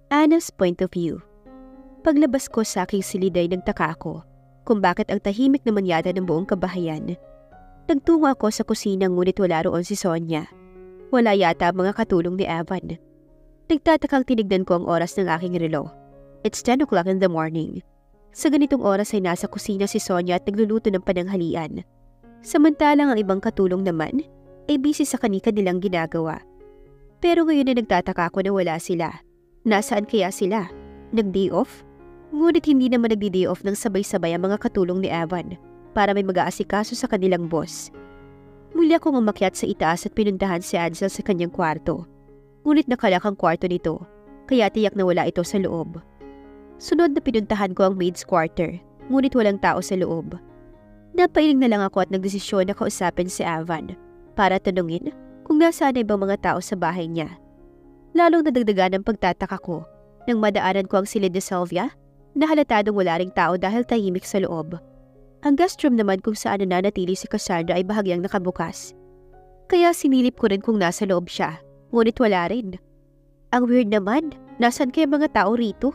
Anna's point of view. Paglabas ko sa aking silid ay nagtaka ako kung bakit ang tahimik naman yata ng buong kabahayan. Nagtungo ako sa kusina ngunit wala roon si Sonia. Wala yata ang mga katulong ni Evan. Nagtatakang tinignan ko ang oras ng aking relo. It's 10 o'clock in the morning. Sa ganitong oras ay nasa kusina si Sonia at nagluluto ng pananghalian. Samantalang ang ibang katulong naman ay busy sa kani-kanilang ginagawa. Pero ngayon ay nagtataka ako na wala sila. Nasaan kaya sila? Nag-day off? Ngunit hindi naman nagdi-day off ng sabay-sabay ang mga katulong ni Evan para may mag-aasikaso sa kanilang boss. Muli akong umakyat sa itaas at pinuntahan si Edsel sa kanyang kwarto. Ngunit nakalak ang kwarto nito, kaya tiyak na wala ito sa loob. Sunod na pinuntahan ko ang maid's quarter, ngunit walang tao sa loob. Napailing na lang ako at nagdesisyon na kausapin si Evan para tanungin kung nasaan na ibang mga tao sa bahay niya. Lalong nadagdagan ang pagtataka ko nang madaanan ko ang silid ni Sylvia na halatadong wala ring tao dahil tahimik sa loob. Ang guest room naman kung saan nananatili si Cassandra ay bahagyang nakabukas. Kaya sinilip ko rin kung nasa loob siya, ngunit wala rin. Ang weird naman, nasan kaya mga tao rito?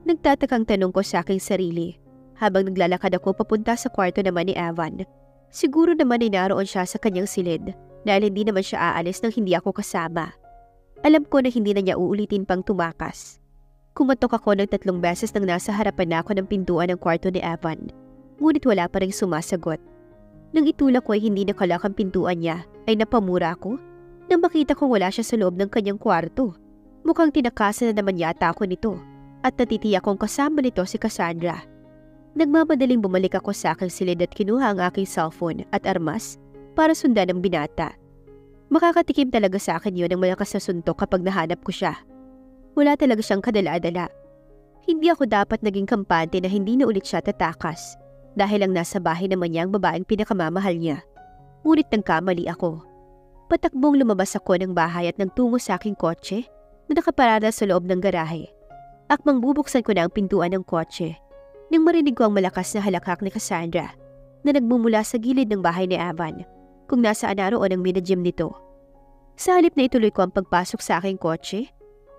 Nagtatakang tanong ko sa aking sarili habang naglalakad ako papunta sa kwarto naman ni Evan. Siguro naman ay naroon siya sa kanyang silid dahil hindi naman siya aalis nang hindi ako kasama. Alam ko na hindi na niya uulitin pang tumakas. Kumatok ako ng 3 beses nang nasa harapan na ako ng pintuan ng kwarto ni Evan. Ngunit wala pa rin sumasagot. Nang itulak ko ay hindi nakalak ang pintuan niya, ay napamura ako nang makita kong wala siya sa loob ng kanyang kwarto. Mukhang tinakasan na naman yata ako nito at natitiyak kong kasama nito si Cassandra. Nagmamadaling bumalik ako sa aking silid at kinuha ang aking cellphone at armas para sundan ang binata. Makakatikim talaga sa akin yun ang malakas na suntok kapag nahanap ko siya. Wala talaga siyang kadala-dala. Hindi ako dapat naging kampante na hindi na ulit siya tatakas dahil lang nasa bahay naman niya ang babaeng pinakamamahal niya. Ngunit nagkamali ako. Patakbong lumabas ako ng bahay at nagtungo sa aking kotse na nakaparada sa loob ng garahe. Akmang bubuksan ko na ang pintuan ng kotse nang marinig ko ang malakas na halakak ni Cassandra na nagmumula sa gilid ng bahay ni Evan kung nasaan naroon ang minagym nito. Sa halip na ituloy ko ang pagpasok sa aking kotse,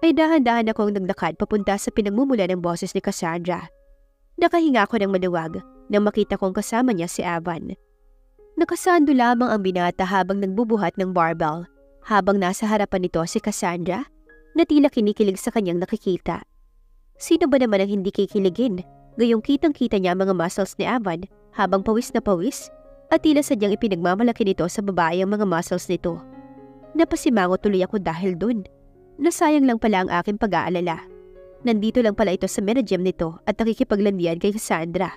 ay dahan-dahan akong naglakad papunta sa pinagmumula ng boses ni Cassandra. Nakahinga ako ng maluwag nang makita kong kasama niya si Evan. Nakasando lamang ang binata habang nagbubuhat ng barbell habang nasa harapan nito si Cassandra na tila kinikilig sa kanyang nakikita. Sino ba naman ang hindi kikiligin? Gayong kitang-kita niya ang mga muscles ni Evan habang pawis na pawis at tila sadyang ipinagmamalaki nito sa babae ang mga muscles nito. Napasimango tuloy ako dahil dun. Nasayang lang pala ang aking pag-aalala. Nandito lang pala ito sa menagem nito at nakikipaglandian kay Cassandra.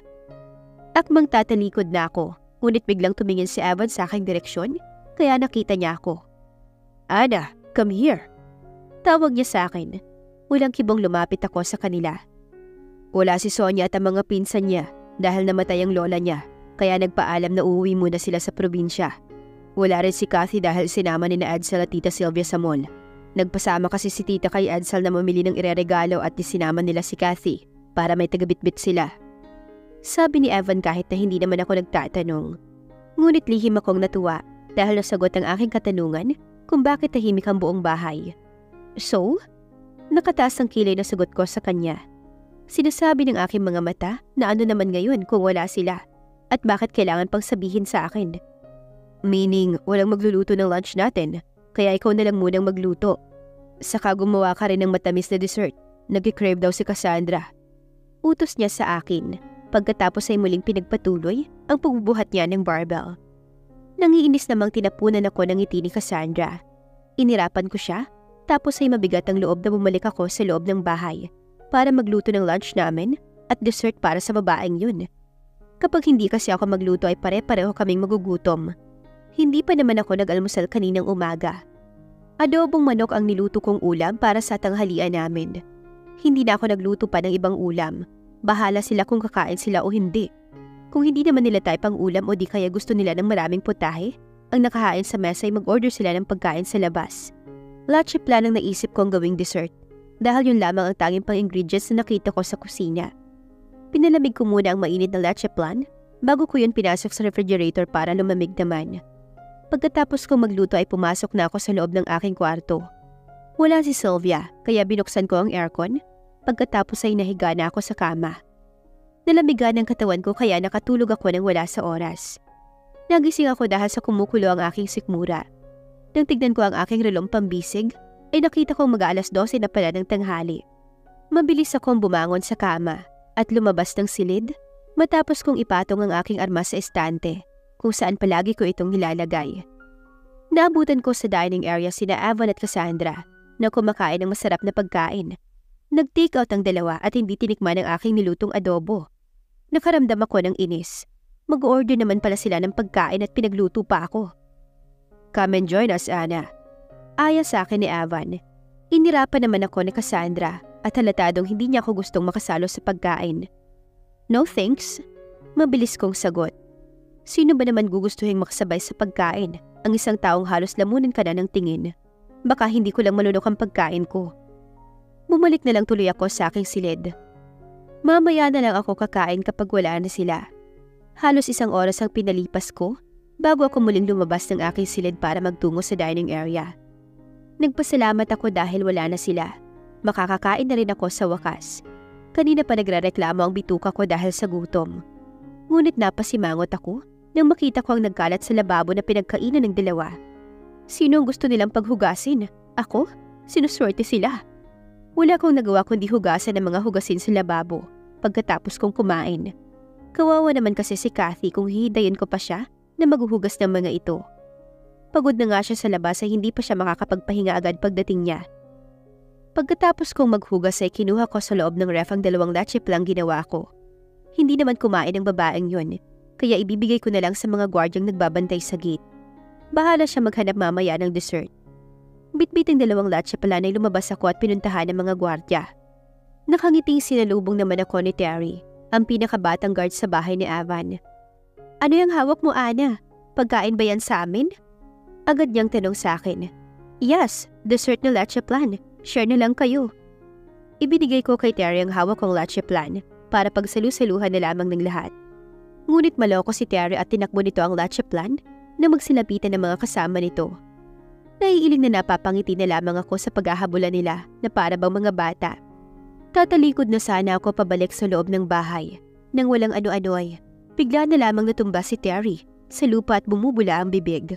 Akmang tatalikod na ako, ngunit biglang tumingin si Evan sa aking direksyon, kaya nakita niya ako. Anna, come here. Tawag niya sa akin. Walang kibong lumapit ako sa kanila. Wala si Sonia at ang mga pinsan niya dahil namatay ang lola niya, kaya nagpaalam na uuwi muna sila sa probinsya. Wala rin si Kathy dahil sinama ni na Edsel at Tita Sylvia sa mall. Nagpasama kasi si Tita kay Edsel na mamili ng ireregalo at sinama nila si Kathy para may tagabitbit sila. Sabi ni Evan kahit na hindi naman ako nagtatanong. Ngunit lihim akong natuwa dahil nasagot ang aking katanungan kung bakit tahimik ang buong bahay. So? Nakataas ang kilay na sagot ko sa kanya. Sinasabi ng aking mga mata na ano naman ngayon kung wala sila at bakit kailangan pang sabihin sa akin. Meaning, walang magluluto ng lunch natin. Kaya ikaw na lang munang magluto. Saka gumawa ka rin ng matamis na dessert. Nag-crave daw si Cassandra. Utos niya sa akin. Pagkatapos ay muling pinagpatuloy ang pagbubuhat niya ng barbell. Nangiinis namang tinapunan ako ng ngiti ni Cassandra. Inirapan ko siya, tapos ay mabigat ang loob na bumalik ako sa loob ng bahay para magluto ng lunch namin at dessert para sa babaeng yun. Kapag hindi kasi ako magluto ay pare-pareho kaming magugutom. Hindi pa naman ako nag-almusal kaninang umaga. Adobong manok ang niluto kong ulam para sa tanghalian namin. Hindi na ako nagluto pa ng ibang ulam. Bahala sila kung kakain sila o hindi. Kung hindi naman nila type ang ulam o di kaya gusto nila ng maraming putahe, ang nakahain sa mesa ay mag-order sila ng pagkain sa labas. Lahat siya planang naisip kong gawing dessert dahil yun lamang ang tanging pang-ingredients na nakita ko sa kusina. Pinalamig ko muna ang mainit na leche plan bago ko yun pinasok sa refrigerator para lumamig naman. Pagkatapos kong magluto ay pumasok na ako sa loob ng aking kwarto. Wala si Sylvia, kaya binuksan ko ang aircon. Pagkatapos ay nahiga na ako sa kama. Nalamigan ang katawan ko kaya nakatulog ako nang wala sa oras. Nagising ako dahil sa kumukulo ang aking sikmura. Nang tignan ko ang aking relong pambisig, ay nakita kong mag-aalas 12 na pala ng tanghali. Mabilis akong bumangon sa kama at lumabas ng silid matapos kong ipatong ang aking armas sa estante kung saan palagi ko itong nilalagay. Naabutan ko sa dining area sina Evan at Cassandra na kumakain ng masarap na pagkain. Nag-take out ang dalawa at hindi tinikman ang aking nilutong adobo. Nakaramdam ako ng inis. Mag-order naman pala sila ng pagkain at pinagluto pa ako. "Come and join us, Anna." Aya sa akin ni Evan. Inirapan naman ako ni Cassandra at halatadong hindi niya ako gustong makasalo sa pagkain. "No thanks." Mabilis kong sagot. Sino ba naman gugustuhin makasabay sa pagkain? Ang isang taong halos lamunin ka na ng tingin. Baka hindi ko lang malunok ang pagkain ko. Bumalik na lang tuloy ako sa aking silid. Mamaya na lang ako kakain kapag wala na sila. Halos 1 oras ang pinalipas ko bago ako muling lumabas ng aking silid para magtungo sa dining area. Nagpasalamat ako dahil wala na sila. Makakakain na rin ako sa wakas. Kanina pa nagrereklamo ang bituka ko dahil sa gutom. Ngunit napasimangot ako nang makita ko ang nagkalat sa lababo na pinagkainan ng dalawa. Sino ang gusto nilang paghugasin? Ako? Sinuswerte sila. Wala akong nagawa kundi hugasan ng mga hugasin sa lababo pagkatapos kong kumain. Kawawa naman kasi si Kathy kung hihidayin ko pa siya na maghuhugas ng mga ito. Pagod na nga siya sa labas ay hindi pa siya makakapagpahinga agad pagdating niya. Pagkatapos kong maghugas ay kinuha ko sa loob ng ref ang 2 leche plan ginawa ko. Hindi naman kumain ang babaeng yun, kaya ibibigay ko na lang sa mga gwardyang nagbabantay sa gate. Bahala siya maghanap mamaya ng dessert. Bitbiting 2 leche plan ay lumabas ako at pinuntahan ng mga gwardya. Nakangiting sinalubong naman ako ni Terry, ang pinakabatang guard sa bahay ni Evan. "Ano yung hawak mo, Anna? Pagkain ba yan sa amin?" Agad niyang tanong sa akin. "Yes, dessert na leche plan. Share na lang kayo." Ibinigay ko kay Terry ang hawak kong leche plan para pagsalu-saluhan na lamang ng lahat. Ngunit maloko si Terry at tinakbo nito ang leche plan na magsilapitan ng mga kasama nito. Naiiling na napapangiti na lamang ako sa paghahabulan nila na para bang mga bata. Tatalikod na sana ako pabalik sa loob ng bahay. Nang walang ano-ano ay bigla na lamang natumba si Terry sa lupa at bumubula ang bibig.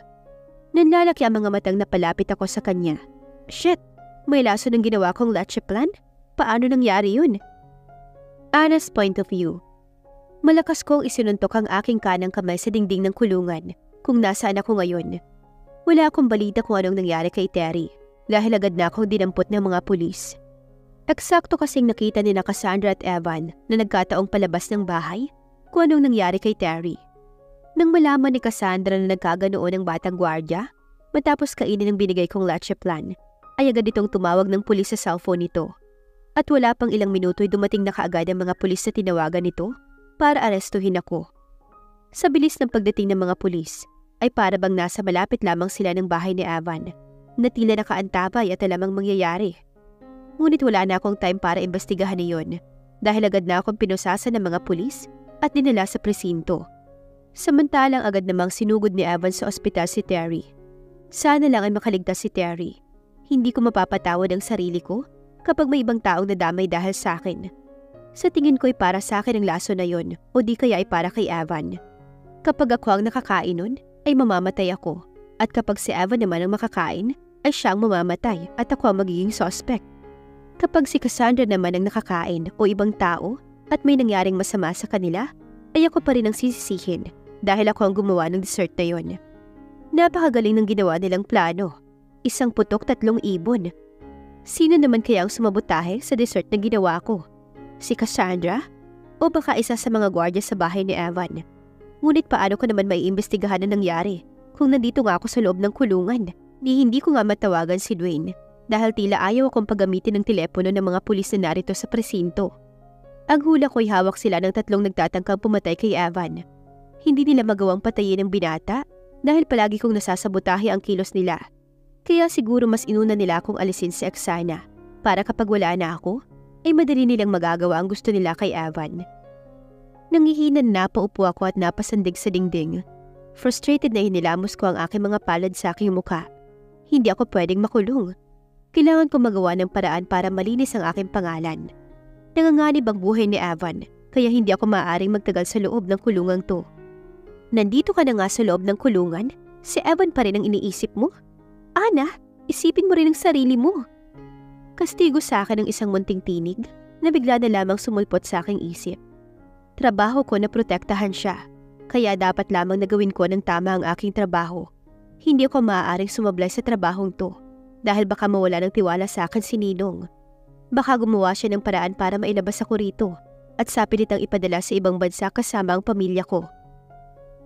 Nanlalaki ang mga matang na palapit ako sa kanya. "Shit! May laso ng ginawa kong leche plan? Paano nangyari yun?" Anna's point of view. Malakas kong isinuntok ang aking kanang kamay sa dingding ng kulungan kung nasaan ako ngayon. Wala akong balita kung anong nangyari kay Terry dahil agad na akong dinampot ng mga pulis. Eksakto kasing nakita ni na Cassandra at Evan na nagkataong palabas ng bahay kung anong nangyari kay Terry. Nang malaman ni Cassandra na nagkaganoon ang batang gwardya, matapos kainin ang binigay kong leche plan, ay agad itong tumawag ng pulis sa cellphone nito. At wala pang ilang minuto ay dumating na kaagad ang mga pulis na tinawagan nito para arestuhin ako. Sa bilis ng pagdating ng mga pulis, ay para bang nasa malapit lamang sila ng bahay ni Evan, na tila nakaantabay at alamang mangyayari. Ngunit wala na akong time para imbestigahan iyon dahil agad na akong pinusasan ng mga pulis at dinala sa presinto. Samantalang agad namang sinugod ni Evan sa ospital si Terry. Sana lang ay makaligtas si Terry. Hindi ko mapapatawad ang sarili ko kapag may ibang taong nadamay dahil sa akin. Sa tingin ko ay para sa akin ang laso na yon o di kaya ay para kay Evan. Kapag ako ang nakakain nun, ay mamamatay ako. At kapag si Evan naman ang makakain, ay siyang mamamatay at ako ang magiging suspect. Kapag si Cassandra naman ang nakakain o ibang tao at may nangyaring masama sa kanila, ay ako pa rin ang sisisihin dahil ako ang gumawa ng dessert na yon. Napakagaling ng ginawa nilang plano. 1 putok 3 ibon. Sino naman kaya ang sumabotahe sa dessert na ginawa ko? Si Cassandra? O baka isa sa mga gwardya sa bahay ni Evan? Ngunit paano ko naman maiimbestigahan na nangyari kung nandito nga ako sa loob ng kulungan? Hindi ko nga matawagan si Dwayne dahil tila ayaw akong paggamitin ng telepono ng mga pulis na narito sa presinto. Ang hula ko'y hawak sila ng 3 nagtatangkang pumatay kay Evan. Hindi nila magawang patayin ang binata dahil palagi kong nasasabotahe ang kilos nila. Kaya siguro mas inuna nila akong alisin sa eksena para kapag wala na ako, ay madali nilang magagawa ang gusto nila kay Evan. Nangihinan na paupo ako at napasandig sa dingding. Frustrated na inilamos ko ang aking mga palad sa aking muka. Hindi ako pwedeng makulong. Kailangan ko magawa ng paraan para malinis ang aking pangalan. Nanganganib ang buhay ni Evan, kaya hindi ako maaaring magtagal sa loob ng kulungang to. Nandito ka na nga sa loob ng kulungan? Si Evan pa rin ang iniisip mo? Ana, isipin mo rin ang sarili mo. Kastigo sa akin ang isang munting tinig na bigla na lamang sumulpot sa aking isip. Trabaho ko na protektahan siya, kaya dapat lamang na gawin ko ng tama ang aking trabaho. Hindi ako maaaring sumablay sa trabahong to dahil baka mawala ng tiwala sa akin si Ninong. Baka gumawa siya ng paraan para mailabas ako rito at sa pilitang ipadala sa ibang bansa kasama ang pamilya ko.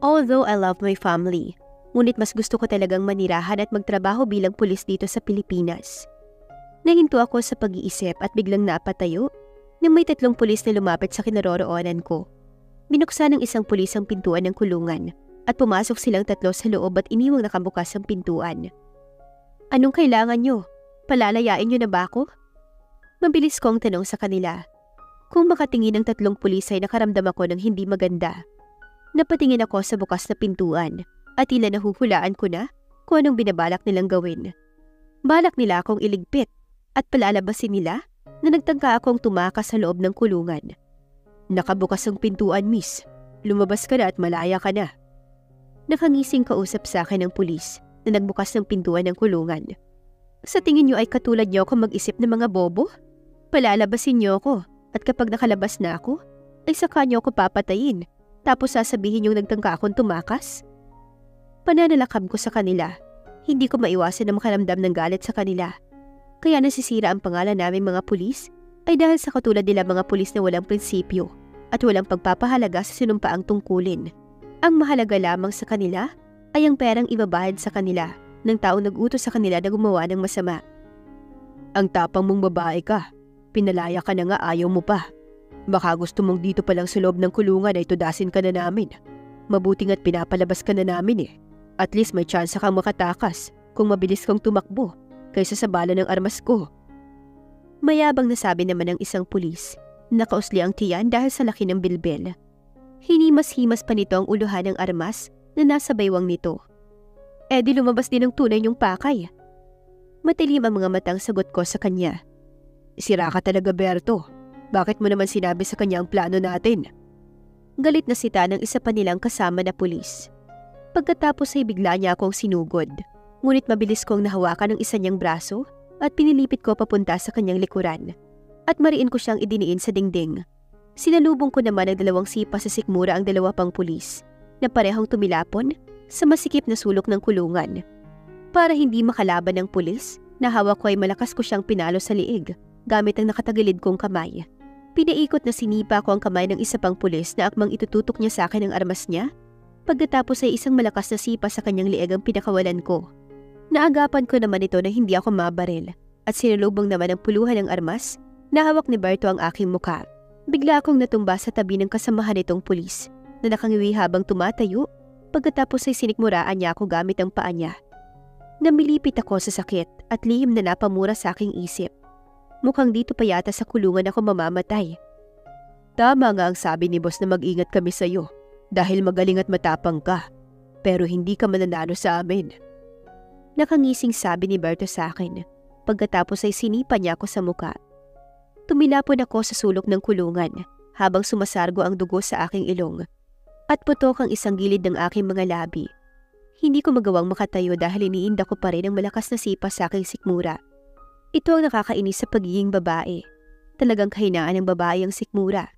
Although I love my family, ngunit mas gusto ko talagang manirahan at magtrabaho bilang pulis dito sa Pilipinas. Nahinto ako sa pag-iisip at biglang napatayo nang may 3 pulis na lumapit sa kinaroroonan ko. Binuksan ng isang pulis ang pintuan ng kulungan at pumasok silang 3 sa loob at iniwang nakabukas ang pintuan. Anong kailangan nyo? Palalayain nyo na ba ako? Mabilis kong tanong sa kanila. Kung makatingin ng 3 pulis ay nakaramdam ako ng hindi maganda. Napatingin ako sa bukas na pintuan at tila nahuhulaan ko na kung anong binabalak nilang gawin. Balak nila akong iligpit at palalabasin nila na nagtangka akong tumakas sa loob ng kulungan. Nakabukas ang pintuan, miss. Lumabas ka na at malaya ka na. Nakangising kausap sa akin ng pulis na nagbukas ng pintuan ng kulungan. Sa tingin niyo ay katulad niyo ako mag-isip ng mga bobo? Palalabasin niyo ako at kapag nakalabas na ako, ay saka niyo ako papatayin tapos sasabihin niyong nagtangka akong tumakas? Pananalakam ko sa kanila. Hindi ko maiwasan na makaramdam ng galit sa kanila. Kaya nasisira ang pangalan namin mga pulis ay dahil sa katulad nila mga pulis na walang prinsipyo at walang pagpapahalaga sa sinumpaang tungkulin. Ang mahalaga lamang sa kanila ay ang perang ibabahid sa kanila ng taong nag-utos sa kanila na gumawa ng masama. Ang tapang mong babae ka. Pinalaya ka na nga, ayaw mo pa. Baka gusto mong dito pa lang sa loob ng kulungan ay tudasin ka na namin. Mabuti nga't pinapalabas ka na namin eh. At least may tsansa kang makatakas kung mabilis kang tumakbo kaysa sa bala ng armas ko. Mayabang na sabi naman ng isang pulis. Nakausli ang tiyan dahil sa laki ng bilbil. Hinimas-himas pa nito ang uluhan ng armas na nasa baywang nito. Di lumabas din ang tunay niyong pakay. Matilim ang mga matang sagot ko sa kanya. Sira ka talaga, Berto. Bakit mo naman sinabi sa kanya ang plano natin? Galit na sita ng isa pa nilang kasama na pulis. Pagkatapos ay bigla niya akong sinugod. Ngunit mabilis kong nahawakan ng isa niyang braso at pinilipit ko papunta sa kanyang likuran. At mariin ko siyang idiniin sa dingding. Sinalubong ko naman ng 2 sipa sa sikmura ang 2 pang pulis na parehong tumilapon sa masikip na sulok ng kulungan. Para hindi makalaban ng pulis, nahawak ko ay malakas ko siyang pinalo sa liig gamit ang nakatagilid kong kamay. Pinaikot na sinipa ko ang kamay ng isa pang pulis na akmang itututok niya sa akin ang armas niya. Pagkatapos ay isang malakas na sipa sa kanyang liig ang pinakawalan ko. Naagapan ko naman ito na hindi ako mabaril at sinalubong naman ang puluhan ng armas na hawak ni Berto ang aking muka. Bigla akong natumba sa tabi ng kasamahan nitong pulis na nakangiwi habang tumatayo. Pagkatapos ay sinikmuraan niya ako gamit ang paa niya. Namilipit ako sa sakit at lihim na napamura sa aking isip. Mukhang dito pa yata sa kulungan ako mamamatay. Tama nga ang sabi ni boss na mag-ingat kami sa iyo dahil magaling at matapang ka. Pero hindi ka mananalo sa amin. Nakangising sabi ni Berto sa akin. Pagkatapos ay sinipa niya ako sa muka. Tumilapon ako sa sulok ng kulungan habang sumasargo ang dugo sa aking ilong at putok ang isang gilid ng aking mga labi. Hindi ko magawang makatayo dahil iniinda ko pa rin ang malakas na sipa sa aking sikmura. Ito ang nakakainis sa pagiging babae. Talagang kahinaan ng babae ang sikmura.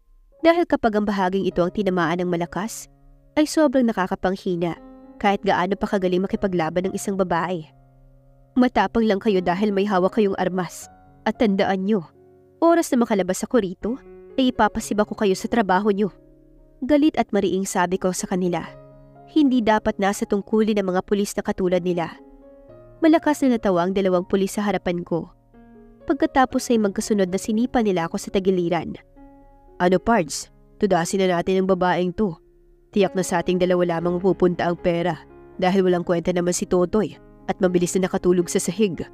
Dahil kapag ang bahaging ito ang tinamaan ng malakas, ay sobrang nakakapanghina kahit gaano pa kagaling makipaglaban ng isang babae. Matapang lang kayo dahil may hawak kayong armas. At tandaan nyo, oras na makalabas ako rito, ay ipapasiba ko kayo sa trabaho nyo. Galit at mariing sabi ko sa kanila. Hindi dapat nasa tungkulin ng mga pulis na katulad nila. Malakas na natawa ang 2 pulis sa harapan ko. Pagkatapos ay magkasunod na sinipa nila ako sa tagiliran. Ano Pards, tudasin na natin ang babaeng to. Tiyak na sa ating 2 lamang pupunta ang pera dahil walang kwenta naman si Totoy at mabilis na nakatulog sa sahig.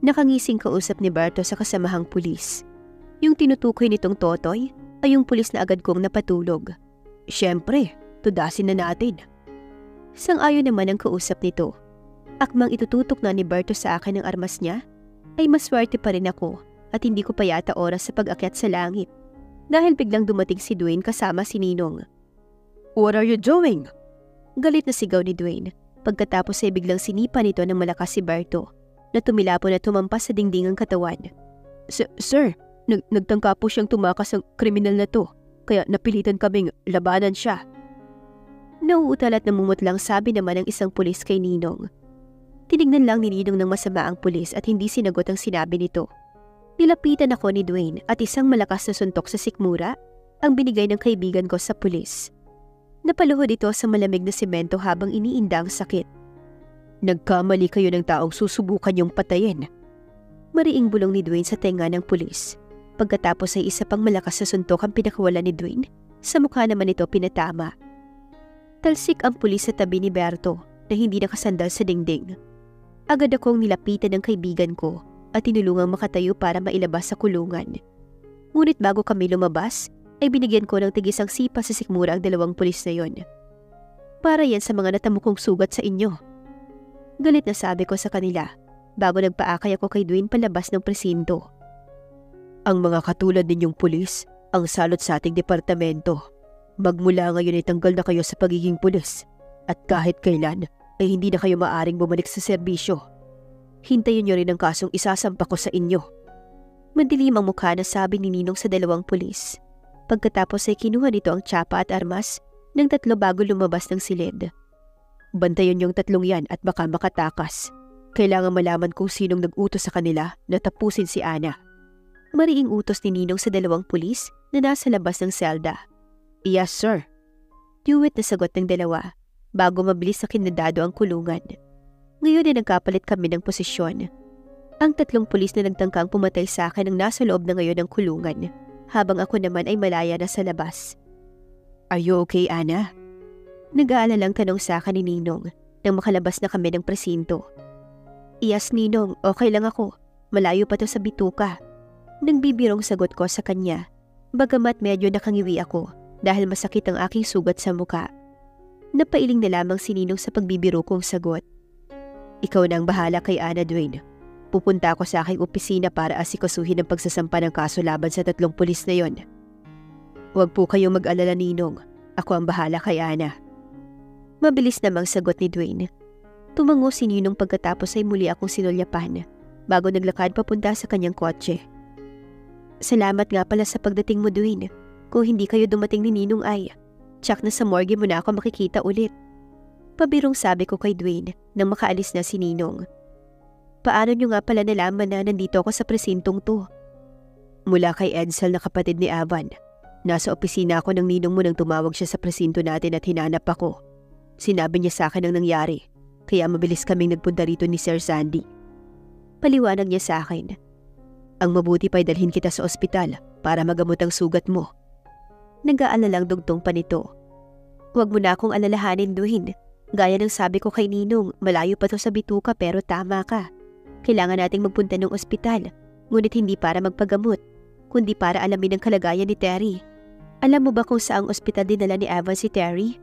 Nakangising kausap ni Berto sa kasamahang pulis. Yung tinutukoy nitong Totoy ay yung pulis na agad kong napatulog. Siyempre, tudasin na natin. Sang-ayon naman ang kausap nito. Akmang itututok na ni Berto sa akin ang armas niya, ay maswerte pa rin ako at hindi ko pa yata oras sa pag-akyat sa langit dahil biglang dumating si Dwayne kasama si Ninong. What are you doing? Galit na sigaw ni Dwayne pagkatapos ay biglang sinipa nito ng malakas si Berto na tumilapon at tumampas sa dingdingang katawan. Sir, nagtangka po siyang tumakas ng kriminal na to kaya napilitan kaming labanan siya. Nauutal at namumutlang sabi naman ng isang pulis kay Ninong. Tinignan lang ni Ninong ng masama ang pulis at hindi sinagot ang sinabi nito. Nilapitan ako ni Dwayne at isang malakas na suntok sa sikmura ang binigay ng kaibigan ko sa pulis. Napaluhod ito sa malamig na semento habang iniinda ang sakit. Nagkamali kayo ng taong susubukan yung patayin. Mariing bulong ni Dwayne sa tenga ng pulis. Pagkatapos ay isa pang malakas na suntok ang pinakawala ni Dwayne. Sa mukha naman ito pinatama. Talsik ang pulis sa tabi ni Berto na hindi nakasandal sa dingding. Agad akong nilapitan ng kaibigan ko at tinulungang makatayo para mailabas sa kulungan. Ngunit bago kami lumabas, ay binigyan ko ng tigisang sipa sa sikmura ang dalawang pulis na yon. Para yan sa mga natamo kong sugat sa inyo. Galit na sabi ko sa kanila bago nagpaakay ako kay Dwayne palabas ng presinto. Ang mga katulad ninyong pulis ang salot sa ating departamento. Magmula ngayon ay tanggal na kayo sa pagiging pulis at kahit kailan ay hindi na kayo maaring bumalik sa serbisyo. Hintayin niyo rin ang kasong isasampa ko sa inyo. Madilim ang mukha na sabi ni Ninong sa dalawang pulis. Pagkatapos ay kinuha nito ang tsapa at armas ng tatlo bago lumabas ng silid. Bantayan yung tatlong yan at baka makatakas. Kailangan malaman kung sinong nag-utos sa kanila na tapusin si Ana. Mariing utos ni Ninong sa dalawang pulis na nasa labas ng selda. Yes, sir. Duwit na sagot ng dalawa bago mabilis na kinadado ang kulungan. Ngayon ay nagkapalit kami ng posisyon. Ang tatlong pulis na nagtangkang pumatay sa akin ang nasa loob na ngayon ng kulungan, habang ako naman ay malaya na sa labas. Are you okay, Ana? Nag-aalalang tanong sa akin ni Ninong nang makalabas na kami ng presinto. Yes, Ninong, okay lang ako. Malayo pa to sa bituka. Nang bibirong sagot ko sa kanya, bagamat medyo nakangiwi ako dahil masakit ang aking sugat sa muka. Napailing na lamang si Ninong sa pagbibiro kong sagot. Ikaw na ang bahala kay Ana, Dwayne. Pupunta ako sa aking opisina para asikasuhin ang pagsasampa ng kaso laban sa tatlong pulis na yon. Huwag po kayong mag-alala, Ninong. Ako ang bahala kay Ana. Mabilis namang sagot ni Dwayne. Tumango si Ninong pagkatapos ay muli akong sinulyapan bago naglakad papunta sa kanyang kotse. Salamat nga pala sa pagdating mo, Dwayne. Kung hindi kayo dumating ni Ninong ay, tsak na sa morgue mo na ako makikita ulit. Pabirong sabi ko kay Dwayne nang makaalis na si Ninong. Paano nyo nga pala nalaman na nandito ako sa presintong to? Mula kay Edsel na kapatid ni Avan. Nasa opisina ako ng ninong mo nang tumawag siya sa presinto natin at hinanap ako. Sinabi niya sa akin ang nangyari, kaya mabilis kaming nagpunta rito ni Sir Sandy. Paliwanag niya sa akin. Ang mabuti pa'y dalhin kita sa ospital para magamot ang sugat mo. Nag-aalalang dugtong pa nito. Huwag mo na akong alalahanin, Dwayne. Gaya ng sabi ko kay Ninong, malayo pa to sa bituka pero tama ka. Kailangan nating magpunta ng ospital, ngunit hindi para magpagamot, kundi para alamin ang kalagayan ni Terry. Alam mo ba kung saang ospital dinala ni Avan si Terry?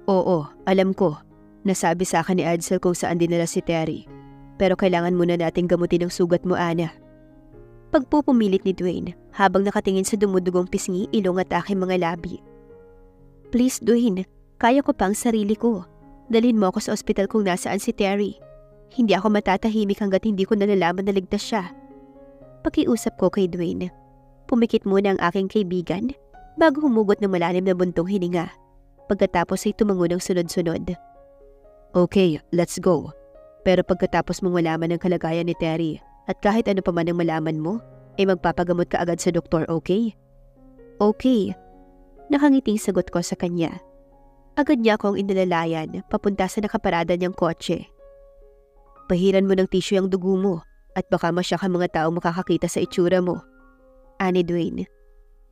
Oo, alam ko. Nasabi sa akin ni Edsel kung saan dinala si Terry. Pero kailangan muna nating gamutin ang sugat mo, Ana. Pagpupumilit ni Dwayne habang nakatingin sa dumudugong pisngi, ilong at aking mga labi. Please, Dwayne, kaya ko pang sarili ko. Dalhin mo ako sa ospital kung nasaan si Terry. Hindi ako matatahimik hanggat hindi ko nalalaman na ligtas siya. Pakiusap ko kay Dwayne. Pumikit muna ang aking kaibigan bago humugot ng malalim na buntong hininga. Pagkatapos ay tumango ng sunod-sunod. Okay, let's go. Pero pagkatapos mong malaman ang kalagayan ni Terry at kahit ano pa man ang malaman mo, ay magpapagamot ka agad sa doktor, okay? Okay. Nakangiting sagot ko sa kanya. Agad niya akong inilalayan papunta sa nakaparada niyang kotse. Pahiran mo ng tissue ang dugo mo at baka masyak ang mga taong makakakita sa itsura mo. Ani Dwayne.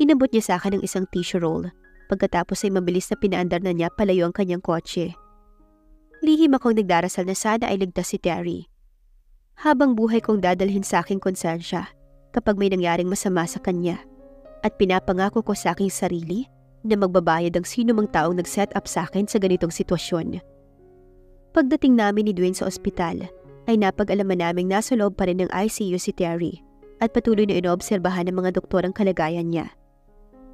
Inabot niya sa akin ng isang tissue roll pagkatapos ay mabilis na pinaandar na niya palayo ang kanyang kotse. Lihim akong nagdarasal na sana ay ligtas si Terry. Habang buhay kong dadalhin sa aking konsensya kapag may nangyaring masama sa kanya at pinapangako ko sa aking sarili na magbabayad ang sino mang taong nag-set up sa akin sa ganitong sitwasyon. Pagdating namin ni Dwayne sa ospital, ay napag-alaman naming nasa loob pa rin ng ICU si Terry at patuloy na inoobserbahan ng mga doktor ang kalagayan niya.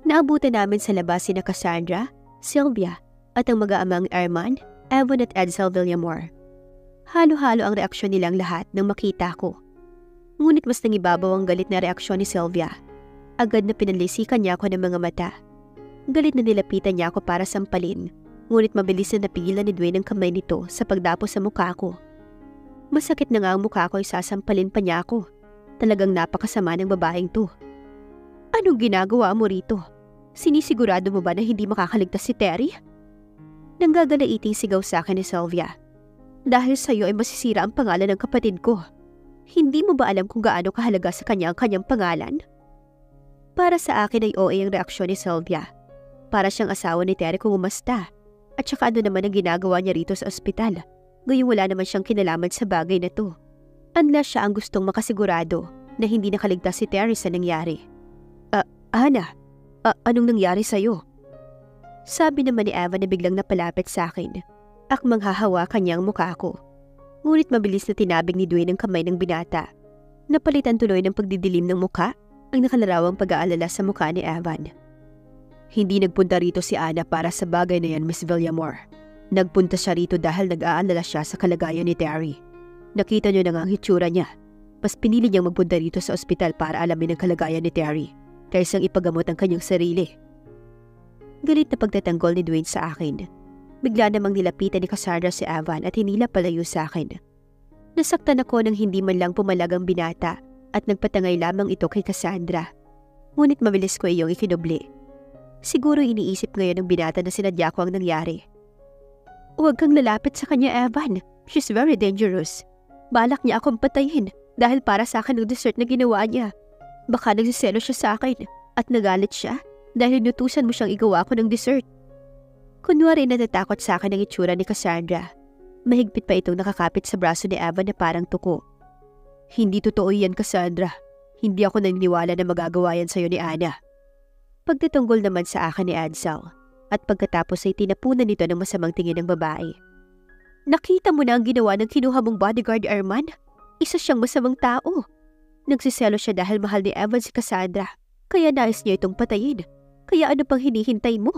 Naabutan namin sa labas sina Cassandra, Sylvia at ang mag-aamang Arman, Evan at Edsel Villamor. Halo-halo ang reaksyon nilang lahat nang makita ko. Ngunit mas nangibabaw ang galit na reaksyon ni Sylvia. Agad na pinalisikan niya ako ng mga mata. Galit na nilapitan niya ako para sampalin, ngunit mabilis na napigilan ni Dwayne ang kamay nito sa pagdapo sa mukha ko. Masakit na nga ang mukha ko ay sasampalin pa niya ako. Talagang napakasama ng babaeng to. Anong ginagawa mo rito? Sinisigurado mo ba na hindi makakaligtas si Terry? Nanggagalaiting sigaw sa akin ni Sylvia. Dahil sa'yo ay masisira ang pangalan ng kapatid ko. Hindi mo ba alam kung gaano kahalaga sa kanya ang kanyang pangalan? Para sa akin ay OA ang reaksyon ni Sylvia. Para siyang asawa ni Terry kung umasta. At saka ano naman ang ginagawa niya rito sa ospital. Gayong wala naman siyang kinalaman sa bagay na to. Unless siya ang gustong makasigurado na hindi nakaligtas si Terry sa nangyari. Ana, anong nangyari sa'yo? Sabi naman ni Evan na biglang napalapit sa akin. Akmang hahawakan niya ang mukha ko. Ngunit mabilis na tinabig ni Dwayne ang kamay ng binata. Napalitan tuloy ng pagdidilim ng mukha ang nakalarawang pag-aalala sa mukha ni Evan. Hindi nagpunta rito si Ana para sa bagay na yan, Miss Villamor. Nagpunta siya rito dahil nag-aalala siya sa kalagayan ni Terry. Nakita niyo na nga ang hitsura niya. Mas pinili niyang magpunta rito sa ospital para alamin ang kalagayan ni Terry kaysang ipagamot ang kanyang sarili. Galit na pagtatanggol ni Dwayne sa akin. Bigla namang nilapitan ni Cassandra si Evan at hinila palayo sa akin. Nasaktan ako nang hindi man lang pumalag ang binata at nagpatangay lamang ito kay Cassandra. Ngunit mabilis ko iyong ikinubli. Siguro iniisip ngayon ng binata na sinadya ko ang nangyari. Huwag kang lalapit sa kanya, Evan. She's very dangerous. Balak niya akong patayin dahil para sa akin ang dessert na ginawa niya. Baka nagsiselo siya sa akin at nagalit siya dahil inutusan mo siyang igawa ko ng dessert. Kunwari natatakot sa akin ang itsura ni Cassandra. Mahigpit pa itong nakakapit sa braso ni Evan na parang tuko. Hindi totoo yan, Cassandra. Hindi ako naniniwala na magagawa yan sa'yo ni Ana. Pagtatanggol naman sa akin ni Edsel at pagkatapos ay tinapunan nito ng masamang tingin ng babae. Nakita mo na ang ginawa ng kinuha mong bodyguard, Arman? Isa siyang masamang tao. Nagsiselo siya dahil mahal ni Evan si Cassandra. Kaya nais niya itong patayin. Kaya ano pang hinihintay mo?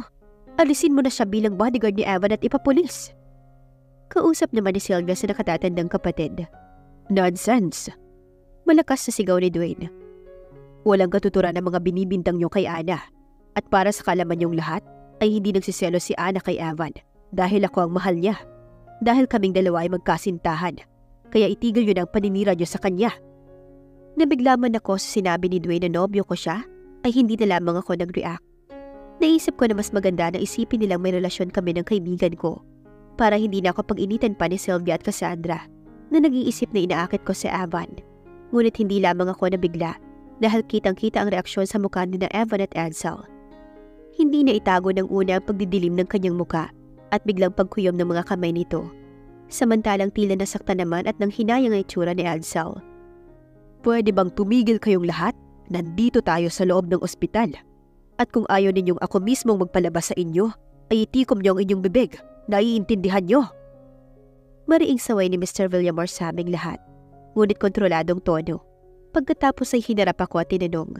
Alisin mo na siya bilang bodyguard ni Evan at ipapulis. Kausap naman ni Sylvia sa nakatatandang kapatid. Nonsense! Malakas na sigaw ni Dwayne. Walang katuturan ang mga binibintang niyo kay Ana. At para sa kalaman niyong lahat, ay hindi nagsiselo si Ana kay Evan dahil ako ang mahal niya. Dahil kaming dalawa ay magkasintahan. Kaya itigil niyo na ang paninira niyo sa kanya. Nabigla man ako sa sinabi ni Dwayne na nobyo ko siya, ay hindi na lamang ako nag-react. Naisip ko na mas maganda na isipin nilang may relasyon kami ng kaibigan ko para hindi na ako pag-initan pa ni Sylvia at Cassandra na nag-iisip na inaakit ko si Evan. Ngunit hindi lamang ako nabigla dahil kitang-kita ang reaksyon sa mukha ni na Evan at Edsel. Hindi na itago ng una ang pagdidilim ng kanyang muka at biglang pagkuyom ng mga kamay nito. Samantalang tila nasaktan naman at nang hinayang ang itsura ni Edsel. Pwede bang tumigil kayong lahat? Nandito tayo sa loob ng ospital. At kung ayaw ninyong ako mismong magpalabas sa inyo, ay itikom niyo ang inyong bibig. Naiintindihan niyo? Mariing saway ni Mr. Villamor sa aming lahat. Ngunit kontroladong tono. Pagkatapos ay hinarap ako at tinanong.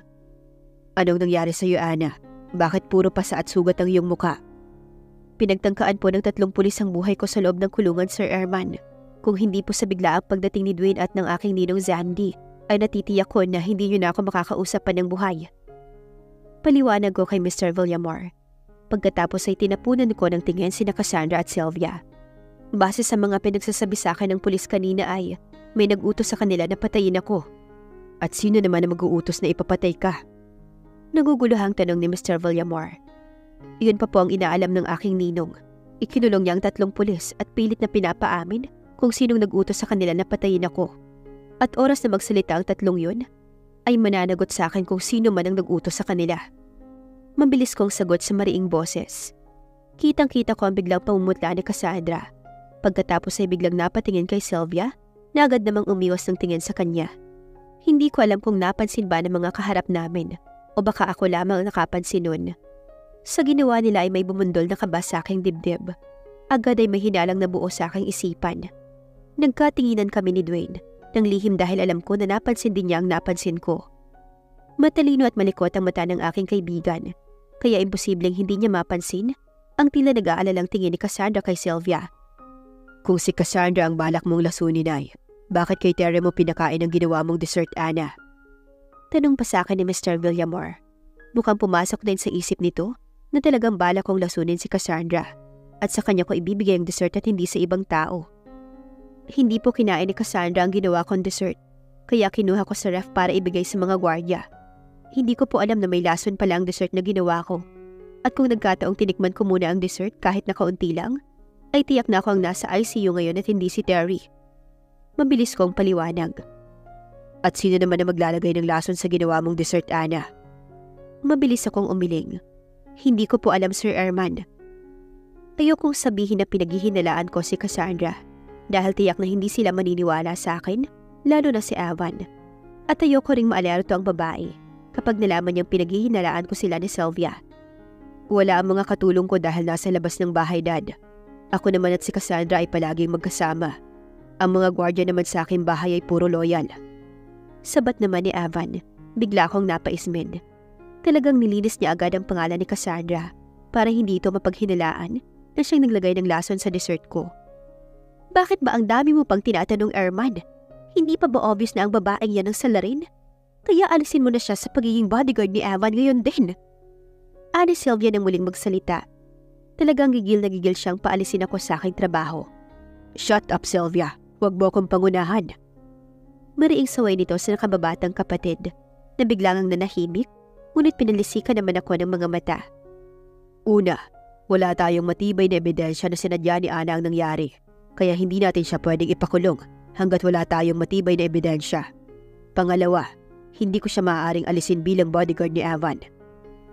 Anong nangyari sa iyo, Ana? Bakit puro pasa at sugat ang iyong muka? Pinagtangkaan po ng 3 pulis ang buhay ko sa loob ng kulungan, Sir Arman. Kung hindi po sa biglaang pagdating ni Dwayne at ng aking ninong Zandy, ay natitiyak ko na hindi niyo na ako makakausap pa ng buhay. Paliwanag ko kay Mr. Villamor. Pagkatapos ay tinapunan ko ng tingin sina Cassandra at Sylvia. Base sa mga pinagsasabi sa akin ng pulis kanina ay may nag-utos sa kanila na patayin ako. At sino naman na mag-uutos na ipapatay ka? Naguguluhang tanong ni Mr. Villamor. Iyon pa po ang inaalam ng aking ninong. Ikinulong niya ang 3 pulis at pilit na pinapaamin kung sinong nag-utos sa kanila na patayin ako. At oras na magsalita ang 3 yun, ay mananagot sa akin kung sino man ang nag-utos sa kanila. Mabilis kong sagot sa mariing boses. Kitang-kita ko ang biglang pamumutla ni Cassandra. Pagkatapos ay biglang napatingin kay Sylvia, na agad namang umiwas ng tingin sa kanya. Hindi ko alam kung napansin ba ng mga kaharap namin, o baka ako lamang nakapansin nun. Sa ginawa nila ay may bumundol na kaba sa aking dibdib. Agad ay may hinalang na buo sa aking isipan. Nagkatinginan kami ni Dwayne, ng lihim dahil alam ko na napansin din niya ang napansin ko. Matalino at malikot ang mata ng aking kaibigan, kaya imposibleng hindi niya mapansin ang tila nag-aalalang tingin ni Cassandra kay Sylvia. Kung si Cassandra ang balak mong lasunin ay, bakit kay Terry mo pinakain ang ginawa mong dessert, Ana? Tanong pa sa akin ni Mr. Villamor. Mukhang pumasok din sa isip nito na talagang balak kong lasunin si Cassandra at sa kanya ko ibibigay ang dessert at hindi sa ibang tao. Hindi po kinain ni Cassandra ang ginawa kong dessert, kaya kinuha ko sa ref para ibigay sa mga gwardiya. Hindi ko po alam na may lason pala ang dessert na ginawa ko. At kung nagkataong tinikman ko muna ang dessert kahit na kaunti lang, ay tiyak na ako ang nasa ICU ngayon at hindi si Terry. Mabilis kong paliwanag. At sino naman na maglalagay ng lason sa ginawa mong dessert, Ana? Mabilis akong umiling. Hindi ko po alam, Sir Arman. Ayokong sabihin na pinaghihinalaan ko si Cassandra dahil tiyak na hindi sila maniniwala sa akin, lalo na si Evan. At ayoko ring maalerto ang babae kapag nalaman niyang pinaghihinalaan ko sila ni Sylvia. Wala ang mga katulong ko dahil nasa labas ng bahay, Dad. Ako naman at si Cassandra ay palaging magkasama. Ang mga gwardiya naman sa aking bahay ay puro loyal. Sabat naman ni Evan, bigla akong napaismin. Talagang nilinis niya agad ang pangalan ni Cassandra para hindi ito mapaghinalaan na siyang naglagay ng lason sa dessert ko. Bakit ba ang dami mo pang tinatanong, Erman? Hindi pa ba obvious na ang babaeng yan ang salarin? Kaya alisin mo na siya sa pagiging bodyguard ni Evan ngayon din. Ani Sylvia nang muling magsalita. Talagang gigil na gigil siyang paalisin ako sa aking trabaho. Shut up, Sylvia. Huwag mo akong pangunahan. Mariing saway nito sa nakababatang kapatid na biglang ang nanahimik, ngunit pinalisikan naman ako ng mga mata. Una, wala tayong matibay na ebidensya na sinadya ni Ana ang nangyari, kaya hindi natin siya pwedeng ipakulong hanggat wala tayong matibay na ebidensya. Pangalawa, hindi ko siya maaaring alisin bilang bodyguard ni Evan.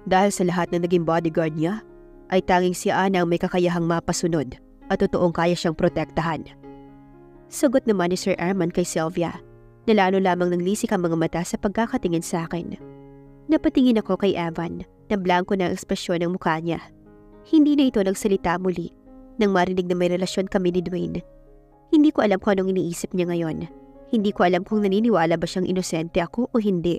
Dahil sa lahat na naging bodyguard niya, ay tanging si Ana ang may kakayahang mapasunod at totoong kaya siyang protektahan. Sagot naman ni Sir Arman kay Sylvia, na lalo lamang nanglisik ang mga mata sa pagkakatingin sa akin. Napatingin ako kay Evan na blanko na ang ekspresyon ng mukha niya. Hindi na ito nagsalita muli nang marinig na may relasyon kami ni Dwayne. Hindi ko alam kung anong iniisip niya ngayon. Hindi ko alam kung naniniwala ba siyang inosente ako o hindi.